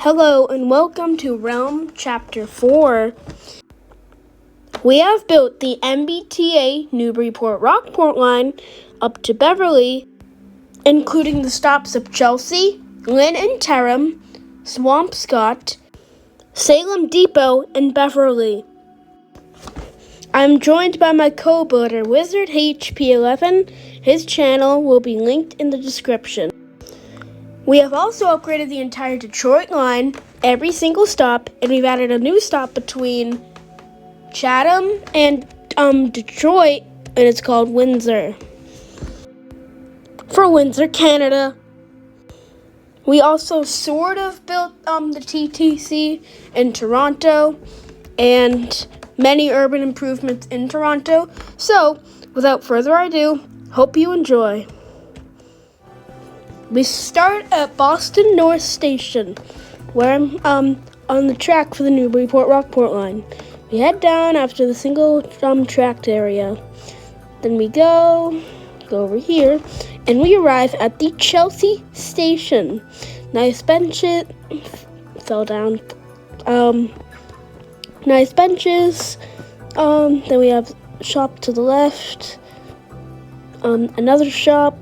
Hello and welcome to Realm Chapter 4. We have built the MBTA Newburyport-Rockport line up to Beverly, including the stops of Chelsea, Lynn and Terham, Swampscott, Salem Depot, and Beverly. I'm joined by my co-builder, Wizard HP11. His channel will be linked in the description. We have also upgraded the entire Detroit line, every single stop, and we've added a new stop between Chatham and Detroit, and it's called Windsor. For Windsor, Canada. We also sort of built the TTC in Toronto and many urban improvements in Toronto. So, without further ado, hope you enjoy. We start at Boston North Station, where I'm on the track for the Newburyport-Rockport line. We head down after the single tracked area. Then we go over here, and we arrive at the Chelsea Station. Nice benches, fell down. Nice benches. Then we have a shop to the left. Another shop.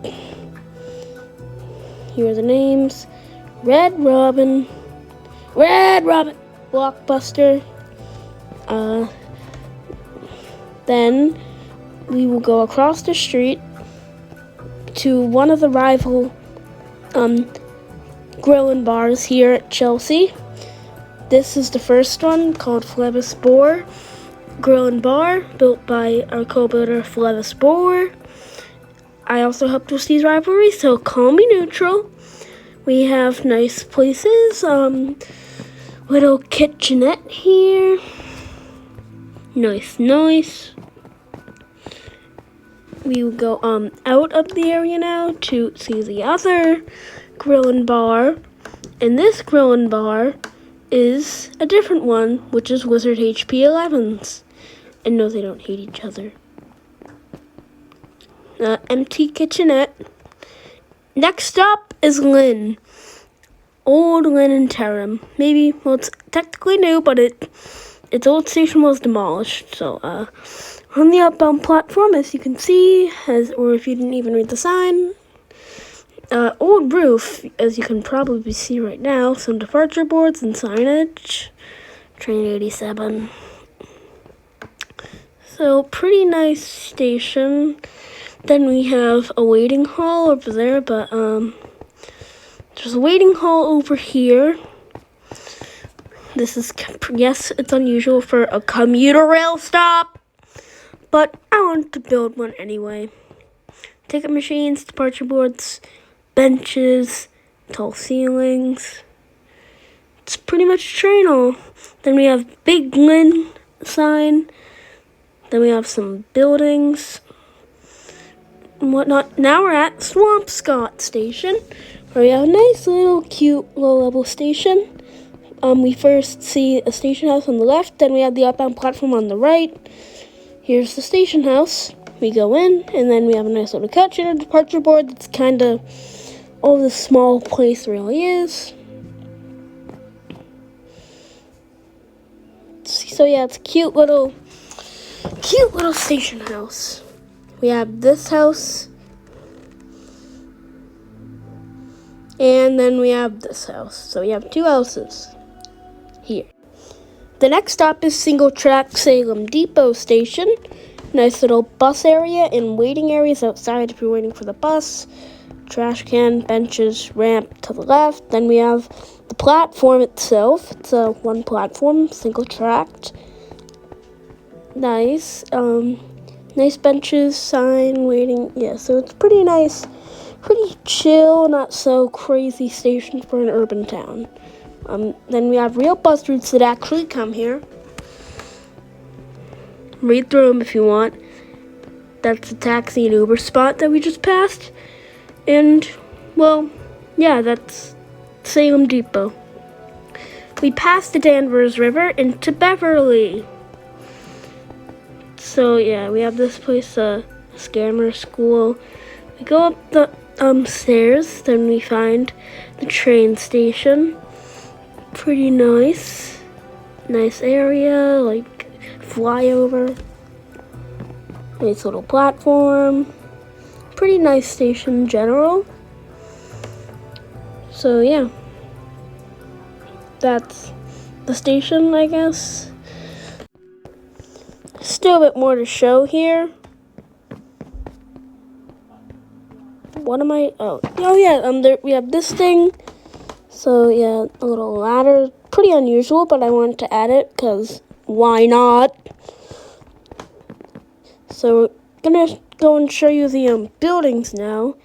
Here are the names. Red Robin, Blockbuster. Then we will go across the street to one of the rival grill and bars here at Chelsea. This is the first one, called Flevis Boar Grill and Bar, built by our co-builder Flevis Boar. I also helped with these rivalries, so call me neutral. We have nice places, little kitchenette here. Nice. We will go out of the area now to see the other grill and bar. And this grill and bar is a different one, which is Wizard HP11's. And no, they don't hate each other. Empty kitchenette. Next up is Lynn. Old Lynn and Terham. Maybe, well, it's technically new, but its old station was demolished. So, on the outbound platform, as you can see, or if you didn't even read the sign, old roof, as you can probably see right now, some departure boards and signage. Train 87. So, pretty nice station. Then we have a waiting hall over there, but there's a waiting hall over here. This is, yes, it's unusual for a commuter rail stop, but I wanted to build one anyway. Ticket machines, departure boards, benches, tall ceilings. It's pretty much a train hall. Then we have Big Lynn sign. Then we have some buildings and whatnot. Now we're at Swampscott Station, where we have a nice little cute low-level station. We first see a station house on the left, then we have the outbound platform on the right. Here's the station house. We go in, and then we have a nice little couch and a departure board. That's kind of all this small place really is. So yeah, it's a cute little station house. We have this house, and then we have this house. So we have two houses here. The next stop is single track Salem Depot Station. Nice little bus area and waiting areas outside if you're waiting for the bus. Trash can, benches, ramp to the left. Then we have the platform itself. It's a one platform, single tracked. Nice. Nice benches, sign, waiting. Yeah, so it's pretty nice. Pretty chill, not so crazy station for an urban town. Then we have real bus routes that actually come here. Read through them if you want. That's the taxi and Uber spot that we just passed. And, well, yeah, that's Salem Depot. We passed the Danvers River into Beverly. So, yeah, we have this place, Scammer School. We go up the stairs, then we find the train station. Pretty nice. Nice area, like flyover. Nice little platform. Pretty nice station in general. So yeah, that's the station, I guess. Still a bit more to show here. What am I? Oh yeah. There we have this thing. So yeah, a little ladder. Pretty unusual, but I wanted to add it because why not? So we're gonna go and show you the buildings now.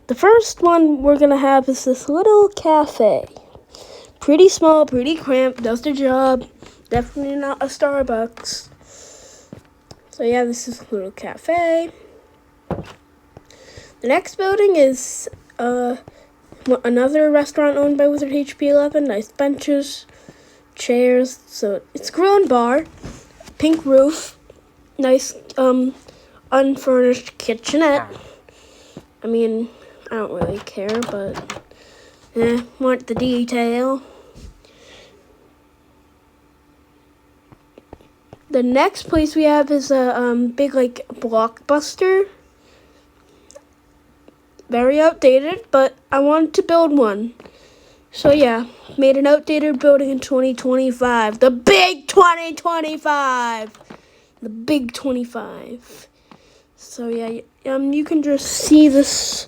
The first one we're gonna have is this little cafe. Pretty small, pretty cramped, does the job. Definitely not a Starbucks. So yeah, this is a little cafe. The next building is another restaurant owned by Wizard HP 11. Nice benches, chairs. So it's grill and bar. Pink roof. Nice unfurnished kitchenette. I mean, I don't really care, but want the detail. The next place we have is a big like Blockbuster. Very outdated, but I wanted to build one. So yeah, made an outdated building in 2025. The big 2025. The big 25. So yeah, you can just see this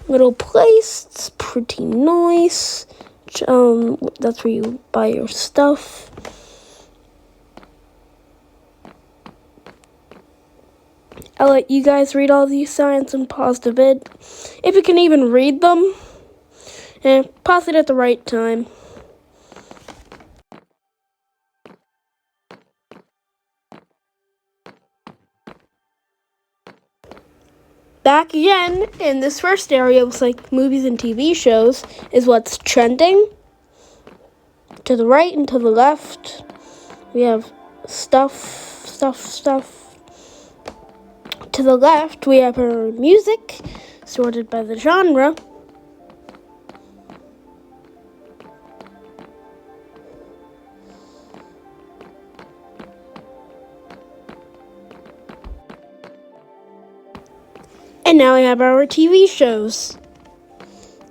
little place. It's pretty nice. That's where you buy your stuff. I'll let you guys read all these signs and pause the vid. If you can even read them. And pause it at the right time. Back again, in this first area with like movies and TV shows is what's trending. To the right and to the left, we have stuff. To the left, we have our music, sorted by the genre. And now we have our TV shows.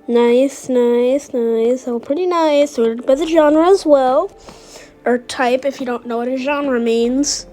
Nice. Oh, pretty nice, sorted by the genre as well. Or type, if you don't know what a genre means.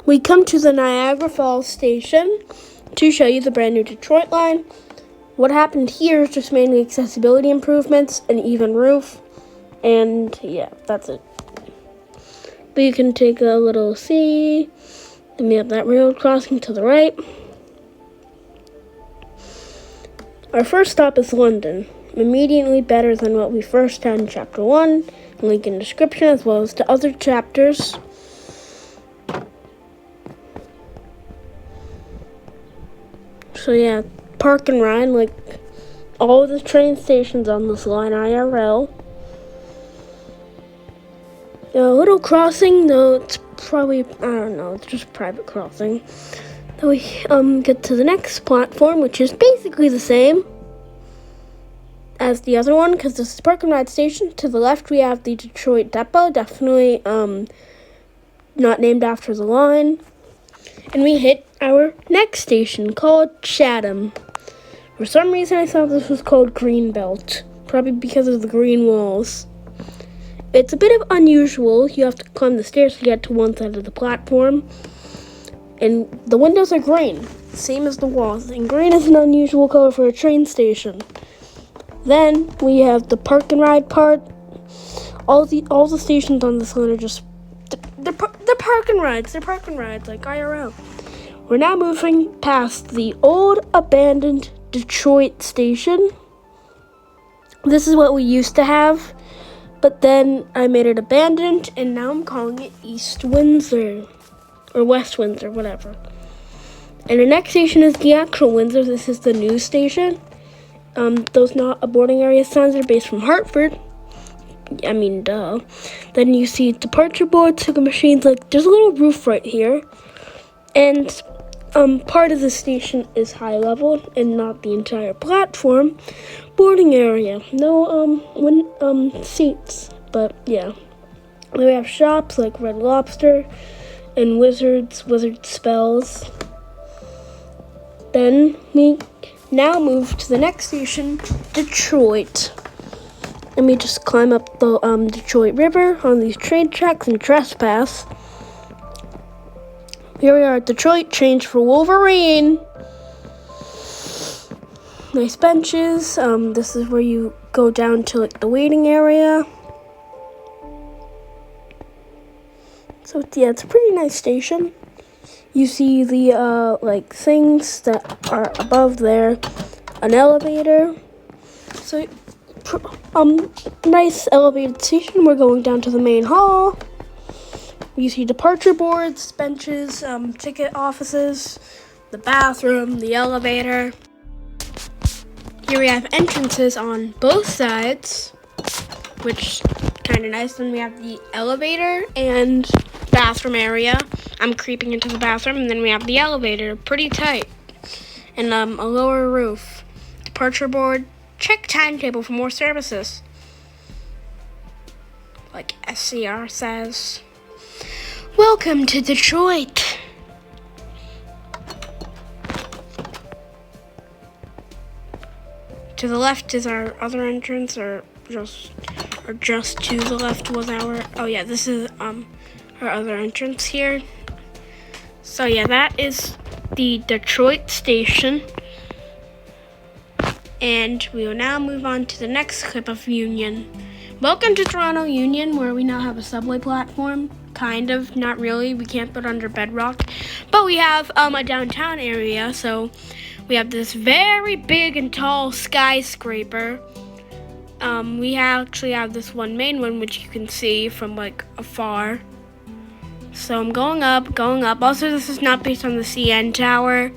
We come to the Niagara Falls station to show you the brand new Detroit line. What happened here is just mainly accessibility improvements, an even roof, and yeah, that's it. But you can take a little C, then we have that railroad crossing to the right. Our first stop is London, immediately better than what we first had in Chapter 1, link in description as well as to other chapters. So yeah, park and ride, like all the train stations on this line IRL. A little crossing, though it's probably, I don't know, it's just private crossing. Then we get to the next platform, which is basically the same as the other one, because this is Park and Ride Station. To the left, we have the Detroit Depot, definitely not named after the line. And we hit our next station, called Chatham. For some reason, I thought this was called Greenbelt, probably because of the green walls. It's a bit of unusual. You have to climb the stairs to get to one side of the platform. And the windows are green, same as the walls. And green is an unusual color for a train station. Then we have the park and ride part. All the stations on this line are just they're park and rides. They're park and rides like IRL. We're now moving past the old abandoned Detroit station. This is what we used to have, but then I made it abandoned, and now I'm calling it East Windsor, or West Windsor, whatever. And the next station is the actual Windsor. This is the news station. Those not a boarding area signs are based from Hartford. I mean, duh. Then you see departure boards, ticket machines. Like, there's a little roof right here. And part of the station is high level and not the entire platform. Boarding area. No seats. But yeah. Then we have shops like Red Lobster and Wizard Spells. Then we now move to the next station, Detroit. Let me just climb up the Detroit River on these train tracks and trespass. Here we are at Detroit, change for Wolverine. Nice benches. This is where you go down to like the waiting area. So yeah, it's a pretty nice station. You see the like things that are above there, an elevator. So nice elevated station. We're going down to the main hall. You see departure boards, benches, ticket offices, the bathroom, the elevator. Here we have entrances on both sides, which kind of nice. Then we have the elevator and bathroom area. I'm creeping into the bathroom, and then we have the elevator, pretty tight, and a lower roof. Departure board, check timetable for more services. Like SCR says. Welcome to Detroit. To the left is our other entrance, or just to the left was our. Oh yeah, this is our other entrance here. So yeah, that is the Detroit station. And we will now move on to the next clip of Union. Welcome to Toronto Union, where we now have a subway platform. Kind of, not really. We can't put under bedrock. But we have a downtown area, so we have this very big and tall skyscraper. We actually have this one main one, which you can see from like afar. So I'm going up. Also, this is not based on the CN Tower,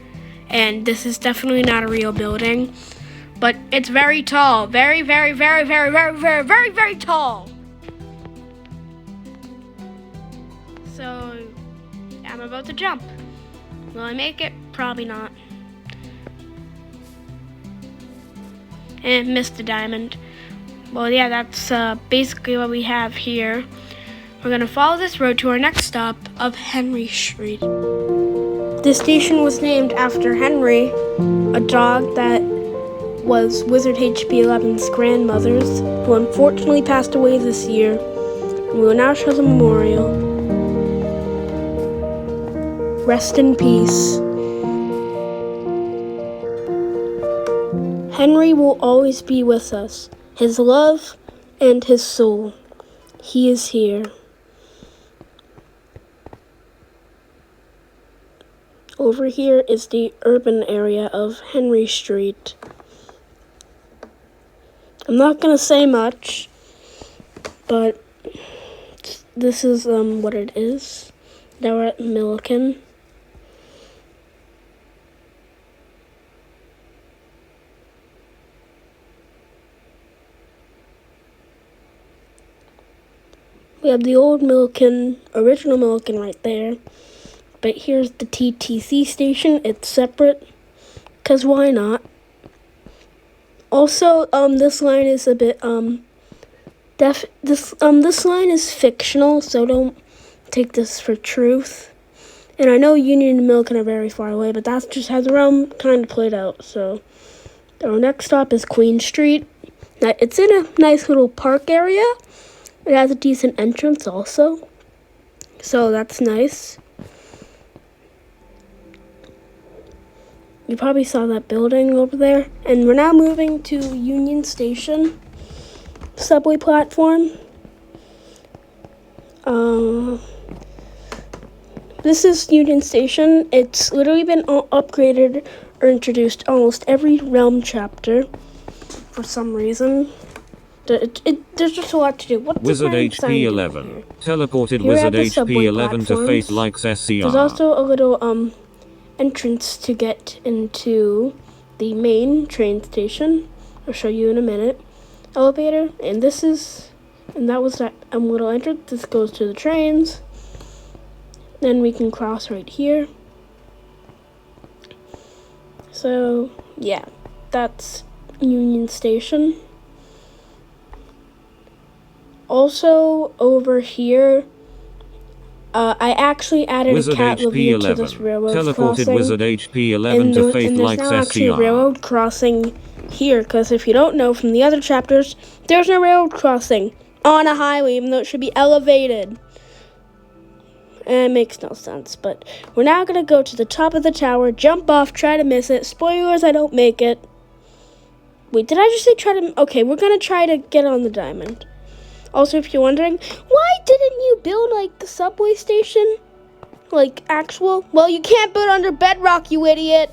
and this is definitely not a real building. But it's very tall. Very, very, very, very, very, very, very, very tall. So, I'm about to jump. Will I make it? Probably not. And missed the diamond. Well, yeah, that's basically what we have here. We're going to follow this road to our next stop of Henry Street. This station was named after Henry, a dog that was Wizard HB11's grandmother's, who unfortunately passed away this year. And we will now show the memorial. Rest in peace. Henry will always be with us, his love and his soul. He is here. Over here is the urban area of Henry Street. I'm not gonna say much, but this is what it is. Now we're at Milliken. We have the old Milliken, original Milliken right there. But here's the TTC station. It's separate, cause why not? Also, this line is a bit this line is fictional, so don't take this for truth. And I know Union and Milliken are very far away, but that's just how the realm kind of played out. So our next stop is Queen Street. Now, it's in a nice little park area. It has a decent entrance also, so that's nice. You probably saw that building over there. And we're now moving to Union Station subway platform. This is Union Station. It's literally been upgraded or introduced almost every Realm chapter for some reason. There's just a lot to do. What's Wizard the grand sign HP doing 11. here? Teleported Here Wizard at the HP subway 11 to platforms, Faith Likes SCR. There's also a little entrance to get into the main train station. I'll show you in a minute. Elevator, and that was that little entrance. This goes to the trains. Then we can cross right here. So yeah, that's Union Station. Also over here, I actually added Wizard a cat HP review 11. to this railroad Teleported crossing. Wizard HP 11 to Faith And there's Likes now actually a SCR. railroad crossing here, because if you don't know from the other chapters, there's no railroad crossing on a highway, even though it should be elevated. And it makes no sense, but we're now going to go to the top of the tower, jump off, try to miss it. Spoilers, I don't make it. Wait, did I just say try to... Okay, we're going to try to get on the diamond. Also, if you're wondering, why didn't you build, like, the subway station? Like, actual? Well, you can't build under bedrock, you idiot.